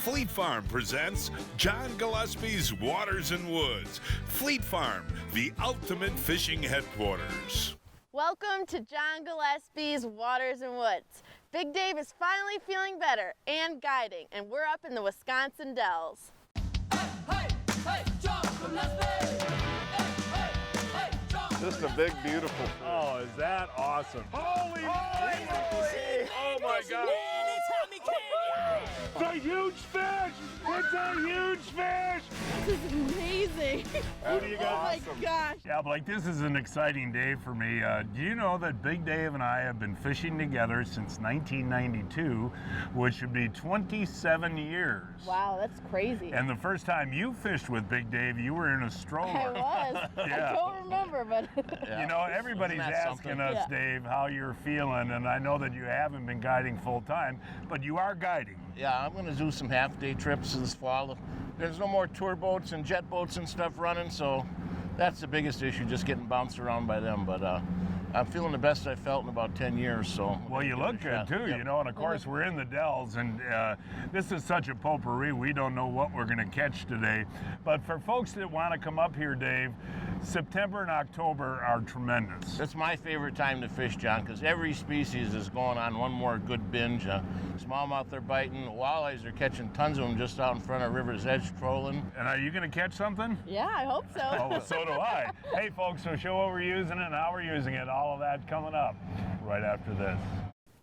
Fleet Farm presents John Gillespie's Waters and Woods. Fleet Farm, the ultimate fishing headquarters. Welcome to John Gillespie's Waters and Woods. Big Dave is finally feeling better and guiding, and we're up in the Wisconsin Dells. Hey, John Gillespie! Just a big, beautiful fish. Oh, is that awesome? Holy moly! Oh my God! It's a huge fish! It's a huge fish! This is amazing. Who do you got? Oh my gosh. Yeah, Blake, this is an exciting day for me. Do you know that Big Dave and I have been fishing together since 1992, which would be 27 years. Wow, that's crazy. And the first time you fished with Big Dave, you were in a stroller. I was. Yeah. I don't remember, but... You know, everybody's asking us, Yeah. Dave, how you're feeling, and I know that you haven't been guiding full time, but you are guiding. Yeah, I'm going to do some half-day trips this fall. There's no more tour boats and jet boats and stuff running, so that's the biggest issue, just getting bounced around by them. But I'm feeling the best I've felt in about 10 years, so... Well, you look good, too, Yep. you know, and of course, we're in the Dells, and this is such a potpourri, we don't know what we're going to catch today. But for folks that want to come up here, Dave, September and October are tremendous. That's my favorite time to fish, John, because every species is going on one more good binge. Smallmouth are biting, walleyes are catching tons of them just out in front of River's Edge trolling. And are you going to catch something? Yeah, I hope so. Oh, well, so do I. Hey, folks, so show what we're using and how we're using it. All of that coming up right after this.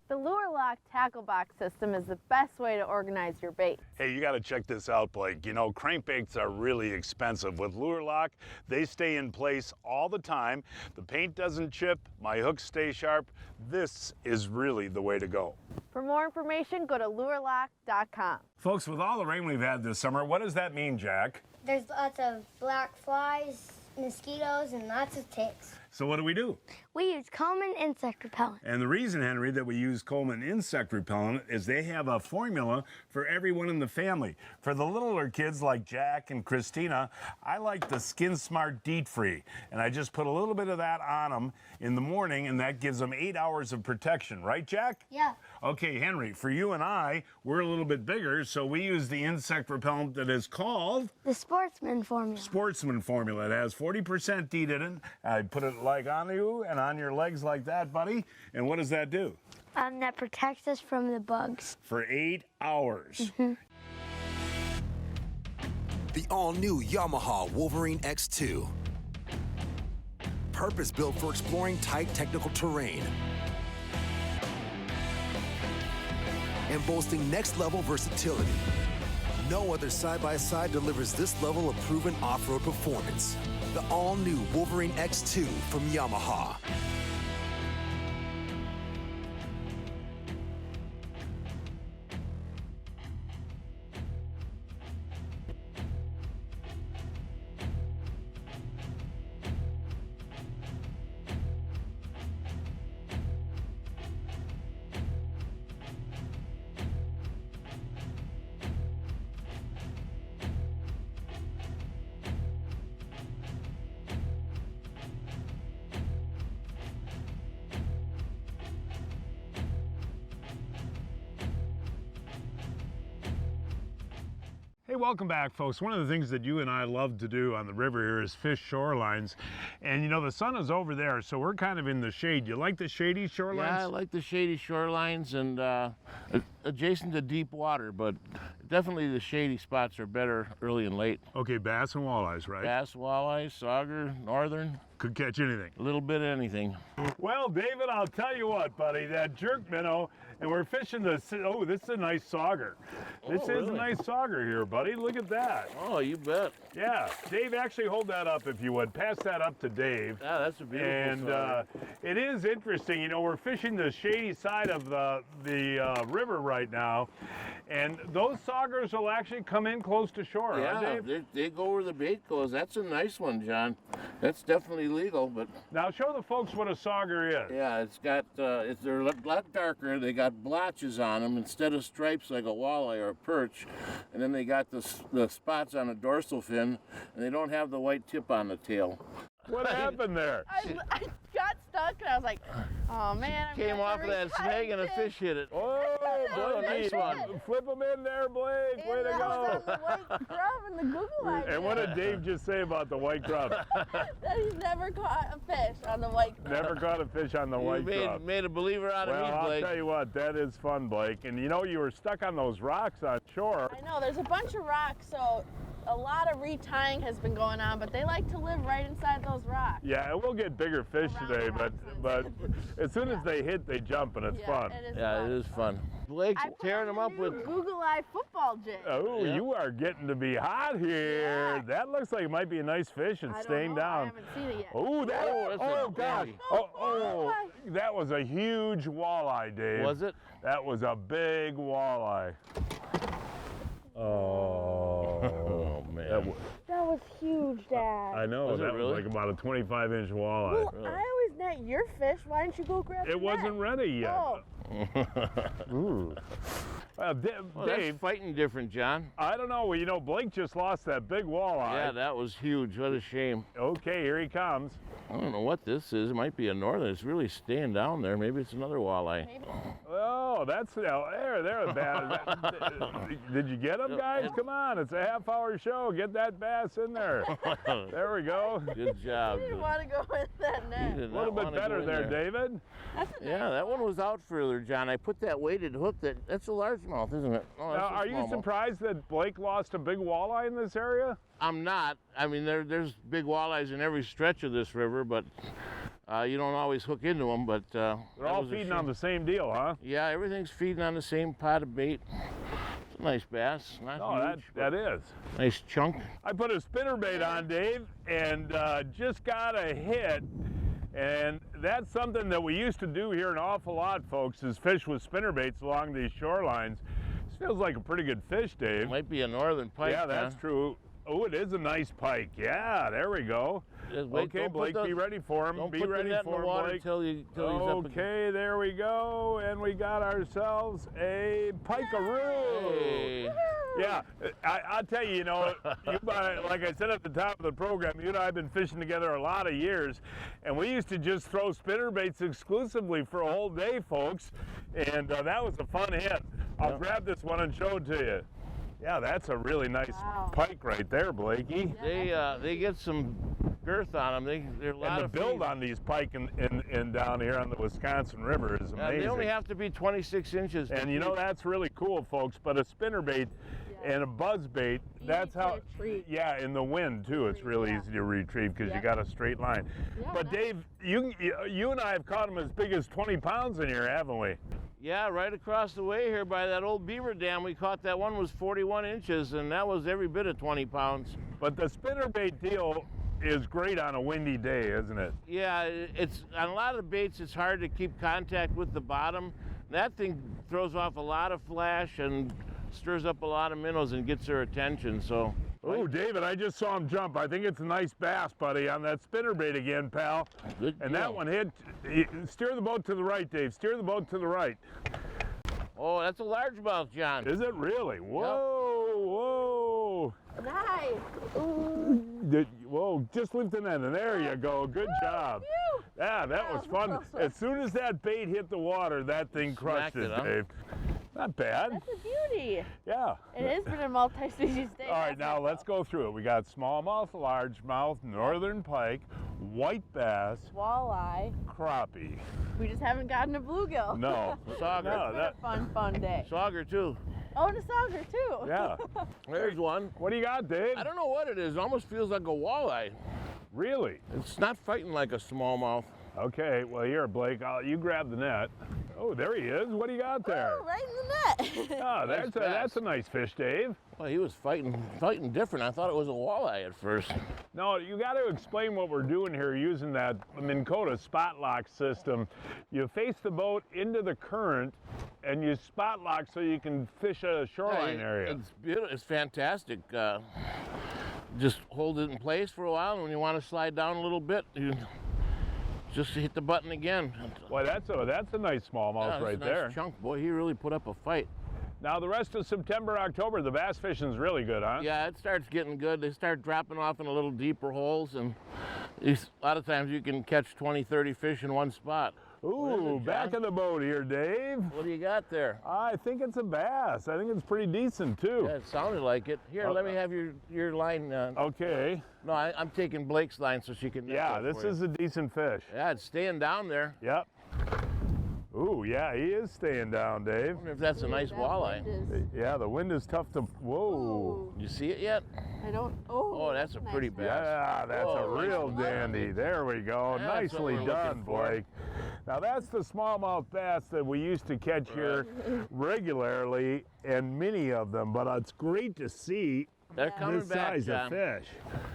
The Lure Lock tackle box system is the best way to organize your bait. Hey, you got to check this out, Blake. You know, crankbaits are really expensive. With Lure Lock, they stay in place all the time. The paint doesn't chip, my hooks stay sharp. This is really the way to go. For more information, go to lurelock.com. Folks, with all the rain we've had this summer, what does that mean, Jack? There's lots of black flies, mosquitoes, and lots of ticks. So what do? We use Coleman insect repellent. And the reason, Henry, that we use Coleman insect repellent is they have a formula for everyone in the family. For the littler kids like Jack and Christina, I like the Skin Smart DEET Free. And I just put a little bit of that on them in the morning, and that gives them 8 hours of protection. Right, Jack? Yeah. Okay, Henry, for you and I, we're a little bit bigger, so we use the insect repellent that is called The Sportsman formula. Sportsman formula. It has 40% DEET in it. I put it like on you and on your legs like that, buddy. And what does that do? That protects us from the bugs. For 8 hours. The all-new Yamaha Wolverine X2. Purpose-built for exploring tight technical terrain. And boasting next-level versatility. No other side-by-side delivers this level of proven off-road performance. The all-new Wolverine X2 from Yamaha. Hey, welcome back, folks. One of the things that you and I love to do on the river here is fish shorelines. And, you know, the sun is over there, so we're kind of in the shade. You like the shady shorelines? Yeah, I like the shady shorelines and adjacent to deep water, but definitely the shady spots are better early and late. Okay, bass and walleyes, right? Bass, walleyes, sauger, northern, Could catch anything. a little bit of anything. Well, David, I'll tell you what, buddy, that jerk minnow, and we're fishing the, oh, this is a nice sauger. This is a really? nice sauger here, buddy. Look at that. Oh, you bet. Yeah, Dave, actually hold that up if you would. Pass that up to Dave. Yeah, that's a beautiful And sauger. it is interesting, you know, we're fishing the shady side of the river right now, and those saugers will actually come in close to shore, huh, Yeah, Dave? they go where the bait goes. That's a nice one, John. That's definitely legal, but Now show the folks what a sauger is. yeah, it's got, they're a lot darker. They got blotches on them instead of stripes like a walleye or a perch. And then they got the spots on the dorsal fin, and they don't have the white tip on the tail. What happened there? I got stuck, and I was like, oh man. I'm Came gonna have off to of that retie snag and a this. fish hit it. Oh, nice Blakey, one. flip them in there, Blake. And Way to that was go. on the white grub and the Google eye. And what did Dave just say about the white grub? That he's never caught a fish on the white grub. Never caught a fish on the You white grub. made a believer out of Well, me, I'll Blake. tell you what, that is fun, Blake. And you know, you were stuck on those rocks on shore. I know, there's a bunch of rocks, so a lot of retying has been going on, but they like to live right inside those rocks. Yeah, and we'll get bigger fish Around today, the but rocks. as soon as they hit, they jump, and it's Yeah, fun. It is Yeah, fun. it is fun. Blake's I put tearing on them up the new with. Google Eye football jig. Oh, Yeah. you are getting to be hot here. Yeah. That looks like it might be a nice fish. It's I don't staying know, I down. haven't seen it yet. Oh, that! Oh, that's Oh, a gosh! baby. Oh, that was a huge walleye, Dave. Was it? That was a big walleye. Oh, Oh man. That was huge, Dad. I know. Was it that really? was like about a 25-inch walleye. Well, I always net your fish. Why didn't you go grab the It wasn't net? ready yet. Oh, Ooh. Well, Well, Dave, that's fighting different, John. I don't know. Well, you know, Blake just lost that big walleye. Yeah, that was huge. What a shame. Okay, here he comes. I don't know what this is. It might be a northern. It's really staying down there. Maybe it's another walleye. maybe. Oh, that's there. Did you get him, guys? Come on, it's a half-hour show. Get that bass in there. There we go. Good job. You didn't want to go in that You net. did A little not bit wanna go better in there, David. That's a Yeah, nice that one was out further, John. I put that weighted hook. That's a largemouth, isn't it? Oh, Now, that's a are you smallmouth. surprised that Blake lost a big walleye in this area? I'm not. I mean, there's big walleyes in every stretch of this river, but you don't always hook into them. But They're all feeding on the same deal, huh? Yeah, everything's feeding on the same pot of bait. It's a nice bass. Not Oh, huge, that is. but nice chunk. I put a spinnerbait on, Dave, and just got a hit. And that's something that we used to do here an awful lot, folks, is fish with spinnerbaits along these shorelines. This feels like a pretty good fish, Dave. Might be a northern pike. Yeah, that's true. Oh, it is a nice pike. Yeah, there we go. Just wait, Okay, don't put Blake, the- be ready for him. Don't Be put ready the net in for the him, water Blake. till he's up. Okay, there we go, and we got ourselves a pikaroo. Hey. Yeah, I'll tell you, like I said at the top of the program, you and I have been fishing together a lot of years, and we used to just throw spinnerbaits exclusively for a whole day, folks, and that was a fun hit. I'll grab this one and show it to you. Yeah, that's a really nice pike right there, Blakey. They get some girth on them. They're a lot And the of build feed. on these pike in down here on the Wisconsin River is amazing. They only have to be 26 inches. to And you know, feed. that's really cool, folks. But a spinnerbait and a buzzbait, that's to how. retrieve. Yeah, in the wind too, it's really Yeah. easy to retrieve because Yeah. you got a straight line. Yeah, But nice. Dave, you and I have caught them as big as 20 pounds in here, haven't we? Yeah, right across the way here by that old beaver dam, we caught that one was 41 inches, and that was every bit of 20 pounds. But the spinnerbait deal is great on a windy day, isn't it? Yeah, it's on a lot of baits. It's hard to keep contact with the bottom. That thing throws off a lot of flash and stirs up a lot of minnows and gets their attention. So. Oh, David, I just saw him jump. I think it's a nice bass, buddy, on that spinnerbait again, pal. Good And deal. that one hit. Steer the boat to the right, Dave. Steer the boat to the right. Oh, that's a largemouth, John. Is it really? Whoa, Nice. whoa. Just lift the net, and there you go. Good job. Yeah, that was fun. As soon as that bait hit the water, that thing crushed Smacked it, it, huh? Dave. Not bad. That's a beauty. Yeah. It has been a multi-species day. All right, now let's go through it. We got smallmouth, largemouth, northern pike, white bass, Walleye. crappie. We just haven't gotten a bluegill. No. Sauger. No, It's been a fun day. Sauger, too. Oh, and a sauger, too. Yeah. There's one. What do you got, Dave? I don't know what it is. It almost feels like a walleye. Really? It's not fighting like a smallmouth. Okay, well, here, Blake, you grab the net. Oh, there he is. What do you got there? Oh, right in the net. Oh, Nice that's bass. a nice fish, Dave. Well, he was fighting different. I thought it was a walleye at first. No, you got to explain what we're doing here using that Minn Kota spot lock system. You face the boat into the current and you spot lock so you can fish a shoreline area. It's beautiful. It's fantastic. Just hold it in place for a while, and when you want to slide down a little bit, you just hit the button again. Boy, that's a nice smallmouth Yeah, that's right a nice there. chunk. Boy, he really put up a fight. Now, the rest of September, October, the bass fishing's really good, huh? Yeah, it starts getting good. They start dropping off in a little deeper holes, and A lot of times you can catch 20, 30 fish in one spot. Ooh, back of the boat here, Dave. What do you got there? I think it's a bass. I think it's pretty decent, too. Yeah, it sounded like it. Here, let me have your line. Okay. No, I'm taking Blake's line so she can. Yeah, this is a decent fish. Yeah, it's staying down there. Yep. Ooh, yeah, he is staying down, Dave. I wonder if that's a nice walleye. Yeah, the wind is tough to. Whoa. You see it yet? I don't. Oh, that's a pretty bass. Yeah, that's a real dandy. There we go. That's what Nicely we're done, looking for. Blake. Now that's the smallmouth bass that we used to catch here regularly, and many of them. But it's great to see They're coming this back, size John. of fish.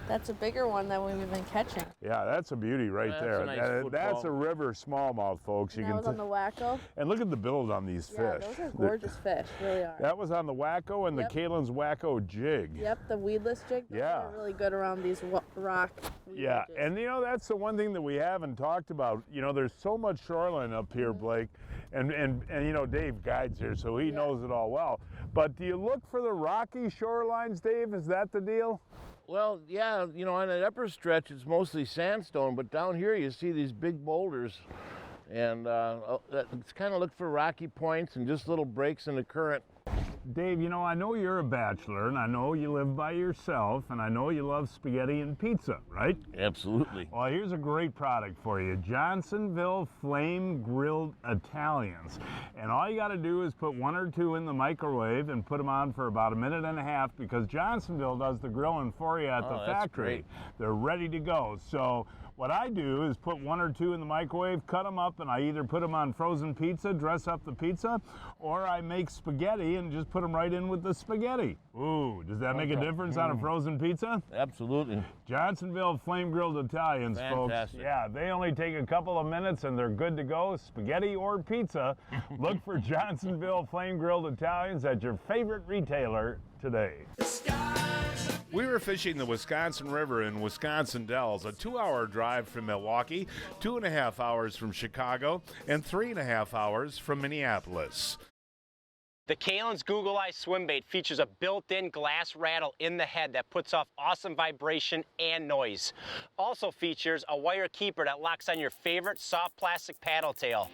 that's a bigger one than we've been catching. Yeah, that's a beauty right That's there. a nice That's football. a river smallmouth, folks. You That was can on the Wacko. and look at the build on these Yeah, fish. those are gorgeous fish, really are. That was on the Wacko and Yep. the Kalen's Wacko jig. Yep, the weedless jig. Those Yeah. are really good around these rock. weed Yeah, ledges. and you know, that's the one thing that we haven't talked about. You know, there's so much shoreline up here, Blake, and you know, Dave guides here, so he knows it all well. But do you look for the rocky shorelines, Dave? Is that the deal? Well, yeah, you know, on that upper stretch, it's mostly sandstone, but down here you see these big boulders. And it's kind of look for rocky points and just little breaks in the current. Dave, you know, I know you're a bachelor, and I know you live by yourself, and I know you love spaghetti and pizza, right? Absolutely. Well, here's a great product for you. Johnsonville Flame Grilled Italians. And all you got to do is put 1 or 2 in the microwave and put them on for about 1.5 minutes because Johnsonville does the grilling for you at the that's factory. great. They're ready to go. So what I do is put 1 or 2 in the microwave, cut them up, and I either put them on frozen pizza, dress up the pizza, or I make spaghetti and just put them right in with the spaghetti. Ooh, does that make a difference on a frozen pizza? Absolutely. Johnsonville Flame Grilled Italians, Fantastic. folks. Yeah, they only take a couple of minutes and they're good to go. Spaghetti or pizza. Look for Johnsonville Flame Grilled Italians at your favorite retailer today. We were fishing the Wisconsin River in Wisconsin Dells, a 2-hour drive from Milwaukee, 2.5 hours from Chicago, and 3.5 hours from Minneapolis. The Kalen's Google Eye swim bait features a built-in glass rattle in the head that puts off awesome vibration and noise. Also features a wire keeper that locks on your favorite soft plastic paddle tail.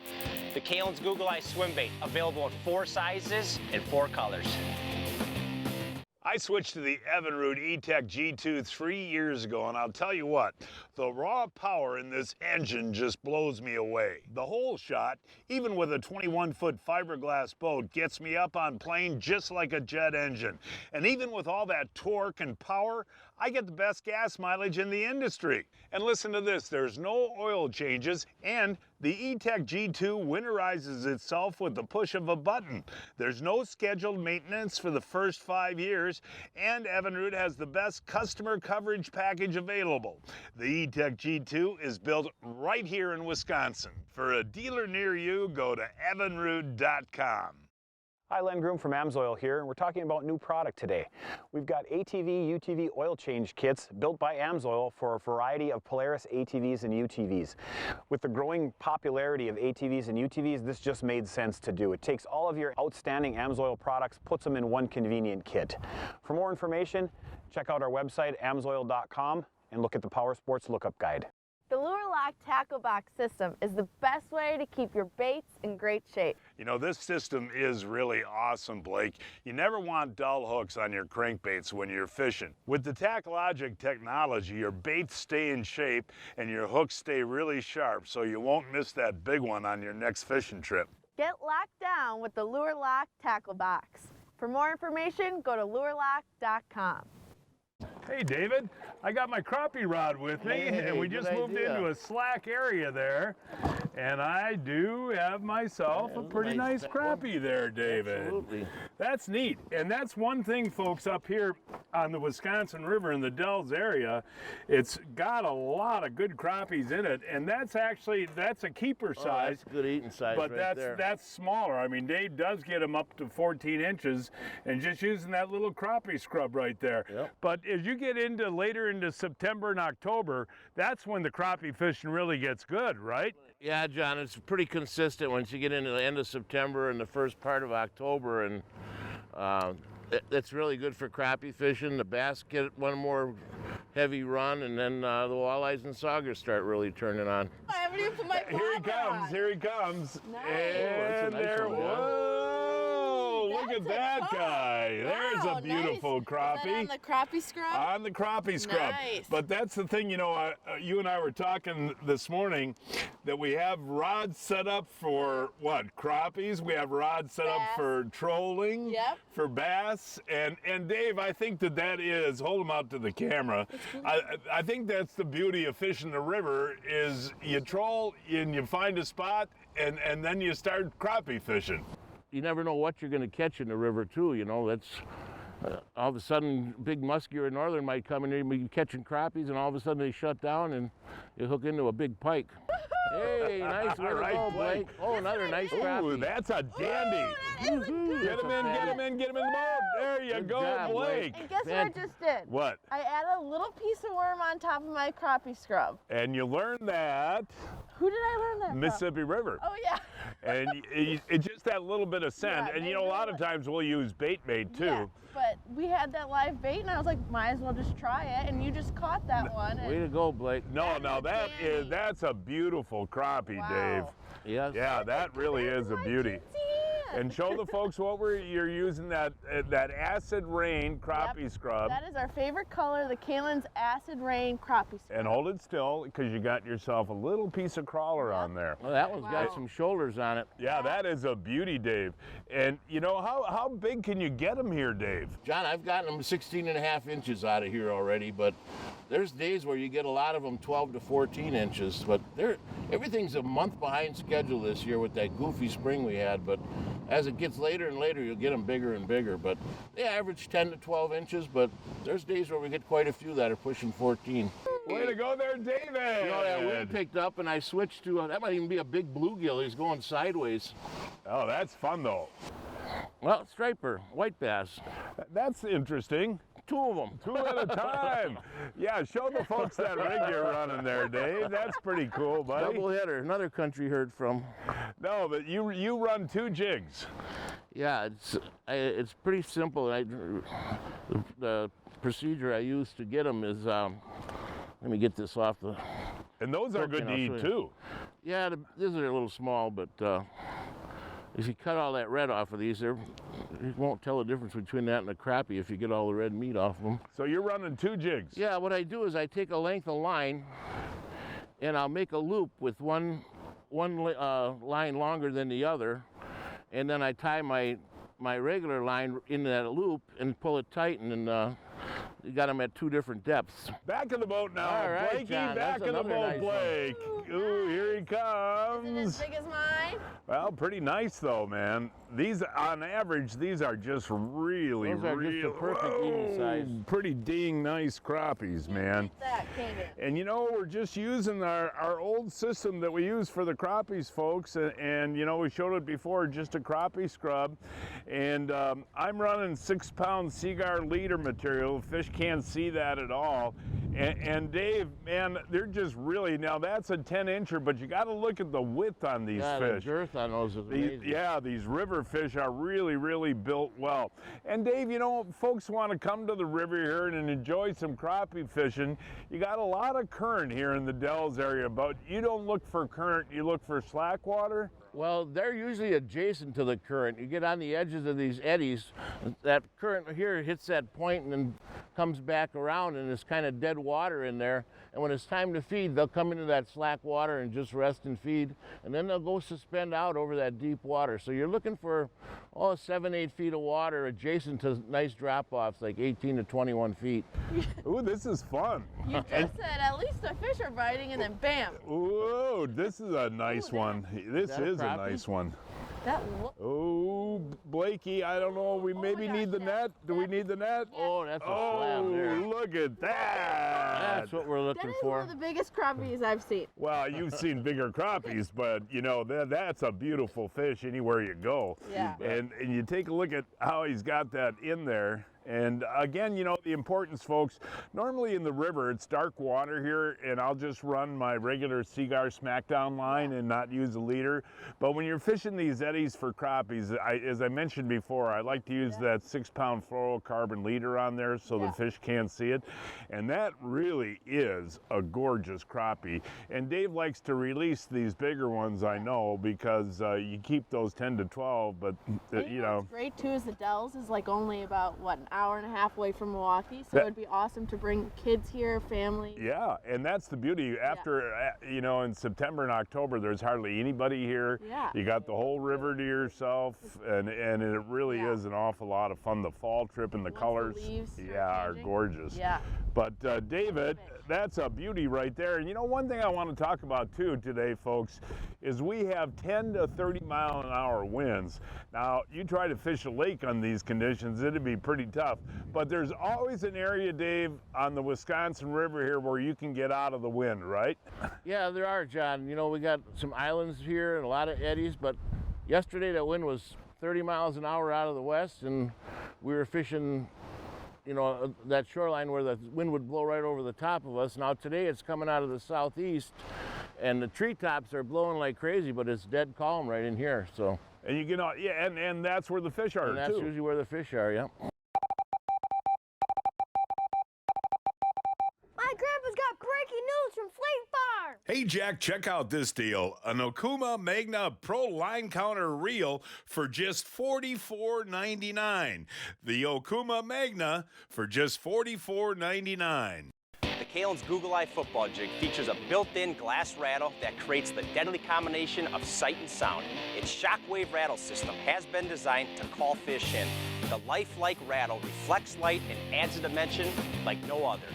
The Kalen's Google Eye swim bait, available in 4 sizes and 4 colors. I switched to the Evinrude E-Tech G2 3 years ago, and I'll tell you what, the raw power in this engine just blows me away. The whole shot, even with a 21-foot fiberglass boat, gets me up on plane just like a jet engine. And even with all that torque and power, I get the best gas mileage in the industry. And listen to this, there's no oil changes, and the E-Tech G2 winterizes itself with the push of a button. There's no scheduled maintenance for the first 5 years, and Evinrude has the best customer coverage package available. The E-Tech G2 is built right here in Wisconsin. For a dealer near you, go to evinrude.com. Hi, Len Groom from AMSOIL here, and we're talking about new product today. We've got ATV, UTV oil change kits built by AMSOIL for a variety of Polaris ATVs and UTVs. With the growing popularity of ATVs and UTVs, this just made sense to do. It takes all of your outstanding AMSOIL products, puts them in one convenient kit. For more information, check out our website, amsoil.com, and look at the Power Sports Lookup Guide. The Lure Lock Tackle Box system is the best way to keep your baits in great shape. You know, this system is really awesome, Blake. You never want dull hooks on your crankbaits when you're fishing. With the TackLogic technology, your baits stay in shape and your hooks stay really sharp, so you won't miss that big one on your next fishing trip. Get locked down with the Lure Lock Tackle Box. For more information, go to lurelock.com. Hey, David, I got my crappie rod with me, Hey, and we good just moved idea. into a slack area there, and I do have myself a pretty nice crappie there, David. Absolutely. That's neat, and that's one thing, folks, up here on the Wisconsin River in the Dells area. It's got a lot of good crappies in it, and that's a keeper size. That's good eating size But right there. that's smaller. I mean, Dave does get them up to 14 inches, and just using that little crappie scrub right there. Yep. But as you get into later into September and October, that's when the crappie fishing really gets good, right? Yeah, John, it's pretty consistent once you get into the end of September and the first part of October, and it's really good for crappie fishing. The bass get one more heavy run, and then the walleyes and saugers start really turning on. I haven't even put my Here he bobber comes, on. here he comes. Nice. And Oh, that's a nice there, one, John. whoa, look That's at a that carp. guy. There's Wow, a beautiful nice. crappie. Is that on the crappie scrub? On the crappie scrub. Nice. But that's the thing, you know, you and I were talking this morning that we have rods set up for what? Crappies. We have rods set up Bass. for trolling, Yep. for bass. And Dave, I think that is, hold them out to the camera. I think that's the beauty of fishing the river is you troll and you find a spot and then you start crappie fishing. You never know what you're going to catch in the river too, you know. That's all of a sudden big muskie or northern might come in and be catching crappies, and all of a sudden they shut down and you hook into a big pike. Hey, nice. Way to right, go, Blake. Blake. Oh, another nice Ooh, crappie. that's a dandy. That is a good Get him in, get him in, get him in the boat. There you Good go, job, Blake. And guess what I just did? What? I added a little piece of worm on top of my crappie scrub. And you learned that Who did I learn that from? Mississippi River. Oh, yeah. And it's just that little bit of scent. Yeah, And you know, a lot of times we'll use bait too. Yeah, but we had that live bait, and I was like, might as well just try it. And you just caught that one. Way to And go, Blake. No, now dandy. that's a beautiful crappie, Wow. Dave. Yes. Yeah, that really is a beauty. Teensy hand. And show the folks what you're using that acid rain crappie scrub. That is our favorite color, the Kalen's Acid Rain Crappie scrub. And hold it still because you got yourself a little piece of crawler on there. Well, that one's Wow. got some shoulders on it. Yeah, that is a beauty, Dave. And you know, how big can you get them here, Dave? John, I've gotten them 16 and a half inches out of here already, but there's days where you get a lot of them 12 to 14 inches, but everything's a month behind schedule this year with that goofy spring we had, but as it gets later and later, you'll get them bigger and bigger, but they average 10 to 12 inches, but there's days where we get quite a few that are pushing 14. Way to go there, David! You know, that wind picked up and I switched to, that might even be a big bluegill. He's going sideways. Oh, that's fun though. Well, striper, white bass, That's interesting. two of them. Two at a time. Yeah, show the folks that rig you're running there, Dave. That's pretty cool, buddy. Double header, another country heard from. No, but you run 2 jigs. Yeah, it's pretty simple. The procedure I use to get them is, let me get this off the. And those are good to eat too. Yeah, these are a little small, but if you cut all that red off of these, you won't tell the difference between that and a crappie if you get all the red meat off of them. So you're running 2 jigs. Yeah, what I do is I take a length of line and I'll make a loop with one line longer than the other, and then I tie my regular line into that loop and pull it tight, and you got them at 2 different depths. Back in the boat now, All right, Blakey. John, Back that's in the another boat, nice one. Blake. Ooh, here he Is it comes. as big as mine? Well, pretty nice though, man. These, on average, these are just really, Those are just the perfect eating size. pretty dang nice crappies, man. Beat that, can you? And you know, we're just using our old system that we use for the crappies, folks. And you know, we showed it before, just a crappie scrub. And I'm running 6-pound Seaguar leader material. Fish can't see that at all. And Dave, man, they're just really, now that's a 10-incher, but you got to look at the width on these Yeah, the fish. girth on those is amazing. Yeah, these river fish are really, really built well. And Dave, you know, folks want to come to the river here and enjoy some crappie fishing. You got a lot of current here in the Dells area, but you don't look for current, you look for slack water. Well, they're usually adjacent to the current. You get on the edges of these eddies, that current here hits that point and then comes back around, and there's kind of dead water in there. And when it's time to feed, they'll come into that slack water and just rest and feed, and then they'll go suspend out over that deep water. So you're looking for 7-8 feet of water adjacent to nice drop-offs, like 18 to 21 feet. Ooh, this is fun. You just said at least the fish are biting, and then bam. Ooh, this is a nice one. This that a is a crappie? nice one. That look. Oh, Blakey, I don't know. We maybe my need the gosh, net. Do we need the net? Oh, that's a Oh, slab there. look at that. That's what we're That looking is for. one of the biggest crappies I've seen. Well, you've seen bigger crappies, but you know that's a beautiful fish anywhere you go. Yeah. And you take a look at how he's got that in there. And again, you know, the importance, folks, normally in the river, it's dark water here, and I'll just run my regular Seagar Smackdown line and not use a leader. But when you're fishing these eddies for crappies, as I mentioned before, I like to use that 6-pound fluorocarbon leader on there so the fish can't see it. And that really is a gorgeous crappie. And Dave likes to release these bigger ones, I know, because you keep those 10 to 12, but you know. What's great too is the Dells is like only about, what, an hour and a half away from Milwaukee, so it would be awesome to bring kids here, family. Yeah, and that's the beauty. After, you know, in September and October, there's hardly anybody here. Yeah. You got the whole river to yourself, and it really is an awful lot of fun. The fall trip and the colors, are gorgeous. Yeah. But David, that's a beauty right there. And you know, one thing I want to talk about too today, folks, is we have 10 to 30 mile an hour winds. Now, you try to fish a lake on these conditions, it'd be pretty tough. But there's always an area, Dave, on the Wisconsin River here where you can get out of the wind, right? Yeah, there are, John. You know, we got some islands here and a lot of eddies, but yesterday that wind was 30 miles an hour out of the west, and we were fishing, you know, that shoreline where the wind would blow right over the top of us. Now today it's coming out of the southeast, and the treetops are blowing like crazy, but it's dead calm right in here. So. And you get out, and that's where the fish are, and that's too. usually where the fish are, yeah. My grandpa's got breaking news from Fleet Farm. Hey, Jack, check out this deal. An Okuma Magna Pro Line Counter Reel for just $44.99. The Okuma Magna for just $44.99. The Kalen's Google Eye football jig features a built-in glass rattle that creates the deadly combination of sight and sound. Its shockwave rattle system has been designed to call fish in. The lifelike rattle reflects light and adds a dimension like no other.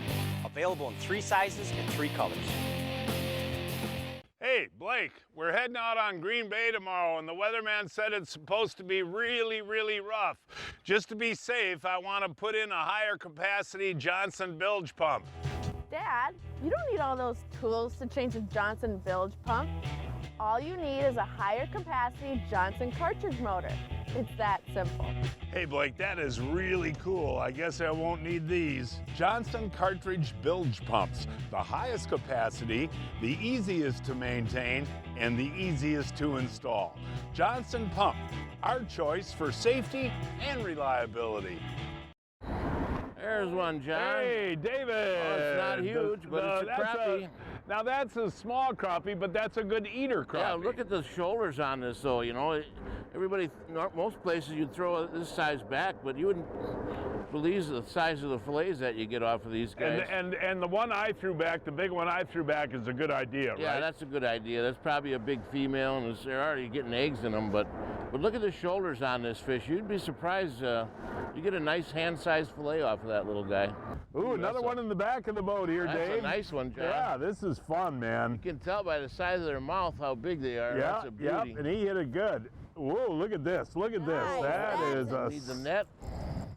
Available in 3 sizes and 3 colors. Hey, Blake, we're heading out on Green Bay tomorrow, and the weatherman said it's supposed to be really, really rough. Just to be safe, I want to put in a higher capacity Johnson bilge pump. Dad, you don't need all those tools to change a Johnson bilge pump. All you need is a higher capacity Johnson cartridge motor. It's that simple. Hey, Blake, that is really cool. I guess I won't need these. Johnson cartridge bilge pumps. The highest capacity, the easiest to maintain, and the easiest to install. Johnson Pump, our choice for safety and reliability. There's one, John. Hey, David. Oh, it's not huge, but it's a crappie. Now that's a small crappie, but that's a good eater crappie. Yeah, look at the shoulders on this, though. You know, everybody, most places you'd throw this size back, but you wouldn't believe the size of the fillets that you get off of these guys. And the one I threw back, the big one I threw back, is a good idea, right? Yeah, that's a good idea. That's probably a big female, and they're already getting eggs in them. But look at the shoulders on this fish. You'd be surprised. You get a nice hand-sized fillet off of that little guy. Ooh, another one in the back of the boat here, Dave. That's a nice one, John. Yeah, this is fun, man. You can tell by the size of their mouth how big they are. Yeah, That's a beauty. and he hit it good. Whoa, look at this. Look at this. That is a... Need the net.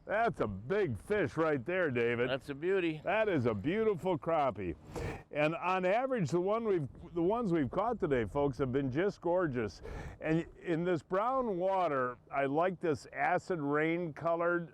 That's a big fish right there, David. That's a beauty. That is a beautiful crappie. And on average, the ones we've caught today, folks, have been just gorgeous. And in this brown water, I like this acid rain colored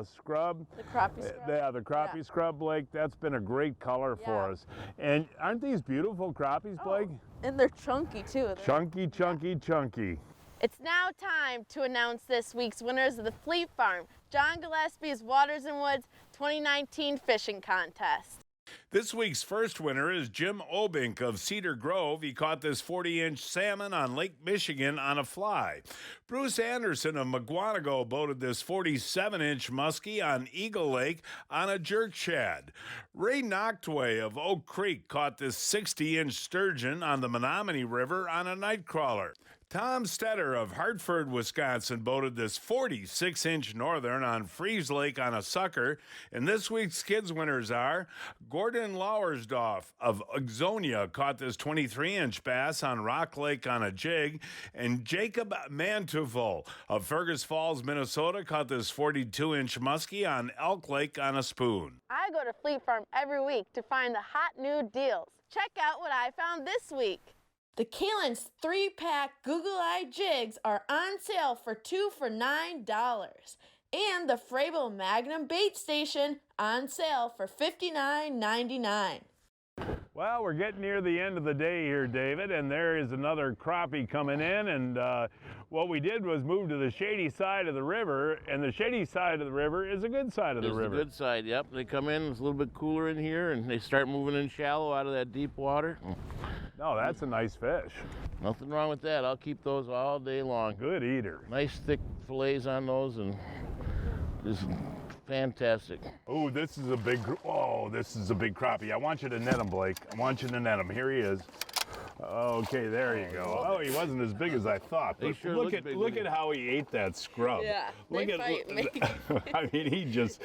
scrub. The crappie scrub? Yeah, the crappie scrub, Blake. That's been a great color for us. And aren't these beautiful crappies, Blake? And they're chunky too. Chunky, chunky, chunky. It's now time to announce this week's winners of the Fleet Farm, John Gillespie's Waters and Woods 2019 Fishing Contest. This week's first winner is Jim Obink of Cedar Grove. He caught this 40-inch salmon on Lake Michigan on a fly. Bruce Anderson of McGuanago boated this 47-inch muskie on Eagle Lake on a jerk shad. Ray Noctway of Oak Creek caught this 60-inch sturgeon on the Menominee River on a nightcrawler. Tom Stetter of Hartford, Wisconsin boated this 46-inch northern on Freeze Lake on a sucker. And this week's kids winners are Gordon Lauersdorf of Ixonia caught this 23-inch bass on Rock Lake on a jig. And Jacob Manteuffel of Fergus Falls, Minnesota caught this 42-inch muskie on Elk Lake on a spoon. I go to Fleet Farm every week to find the hot new deals. Check out what I found this week. The Kalen's 3-pack Google Eye jigs are on sale for 2 for $9. and the Frable Magnum Bait Station on sale for $59.99. Well, we're getting near the end of the day here, David, and there is another crappie coming in, and what we did was move to the shady side of the river, and the shady side of the river is a good side of the river. It's the good side, yep. They come in, it's a little bit cooler in here, and they start moving in shallow out of that deep water. No, that's a nice fish. Nothing wrong with that. I'll keep those all day long. Good eater. Nice thick fillets on those, and just fantastic. Oh, this is a big crappie. I want you to net him, Blake. I want you to net him. Here he is. Okay, there you go. Oh, he wasn't as big as I thought. But Sure look at how he ate that scrub. Yeah, look at fight me. I mean, he just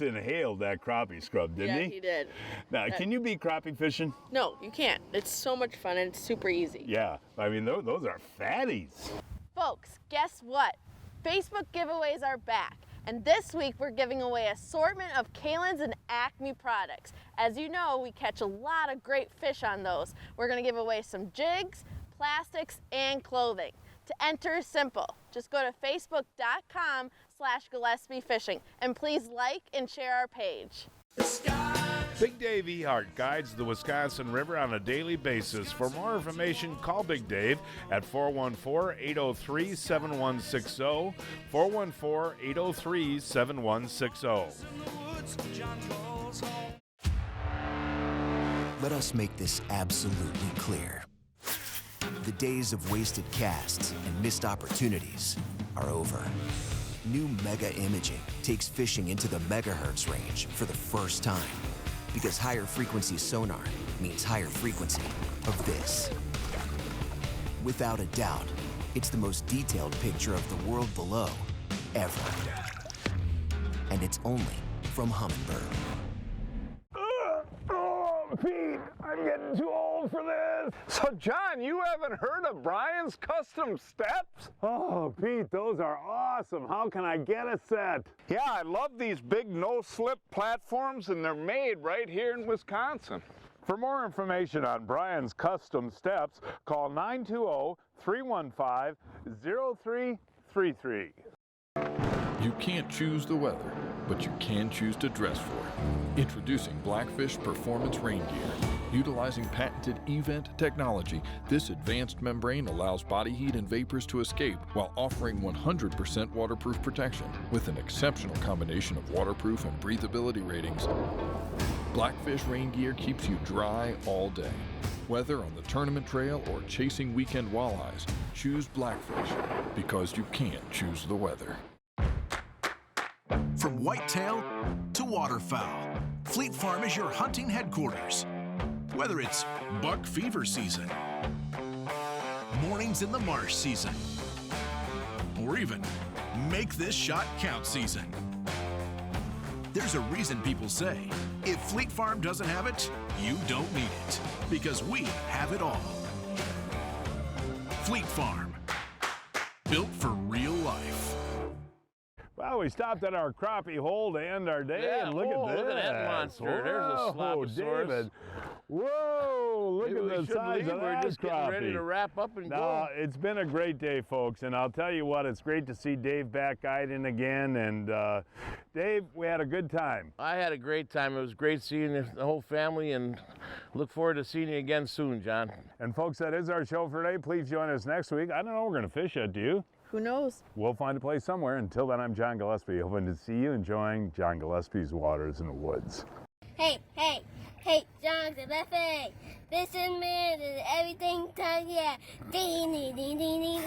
inhaled that crappie scrub, didn't he? Yeah, he did. Now, can you beat crappie fishing? No, you can't. It's so much fun and it's super easy. Yeah, I mean those are fatties. Folks, guess what? Facebook giveaways are back. And this week we're giving away assortment of Kalen's and Acme products. As you know, we catch a lot of great fish on those. We're gonna give away some jigs, plastics, and clothing. To enter is simple. Just go to facebook.com/Gillespie Fishing and please like and share our page. Big Dave Ehardt guides the Wisconsin River on a daily basis. For more information, call Big Dave at 414-803-7160, 414-803-7160. Let us make this absolutely clear. The days of wasted casts and missed opportunities are over. New Mega Imaging takes fishing into the megahertz range for the first time. Because higher frequency sonar means higher frequency of this. Without a doubt, it's the most detailed picture of the world below ever. And it's only from Humminbird. Oh, Pete, I'm getting too old for this. So, John, you haven't heard of Brian's Custom Steps? Oh, Pete, those are awesome. How can I get a set? Yeah, I love these big no-slip platforms, and they're made right here in Wisconsin. For more information on Brian's Custom Steps, call 920-315-0333. You can't choose the weather, but you can choose to dress for it. Introducing Blackfish Performance Rain Gear. Utilizing patented eVent technology, this advanced membrane allows body heat and vapors to escape while offering 100% waterproof protection with an exceptional combination of waterproof and breathability ratings. Blackfish Rain Gear keeps you dry all day. Whether on the tournament trail or chasing weekend walleyes, choose Blackfish because you can't choose the weather. From whitetail to waterfowl, Fleet Farm is your hunting headquarters. Whether it's buck fever season, mornings in the marsh season, or even make this shot count season. There's a reason people say, if Fleet Farm doesn't have it, you don't need it, because we have it all. Fleet Farm, built for real life. Well, we stopped at our crappie hole to end our day, and look at this. Look at that monster. There's a Sloposaurus. David. Whoa, look at the size of We're that just getting ready to crappie. wrap up and No, go. it's been a great day, folks, and I'll tell you what, it's great to see Dave back guiding again, and Dave, we had a good time. I had a great time. It was great seeing the whole family, and look forward to seeing you again soon, John. And folks, that is our show for today. Please join us next week. I don't know where we're going to fish at, do you? Who knows? We'll find a place somewhere. Until then, I'm John Gillespie, hoping to see you enjoying John Gillespie's Waters in the Woods. Hey, John Gillespie. This is me, everything time, yeah. Ding, ding, ding, ding, ding.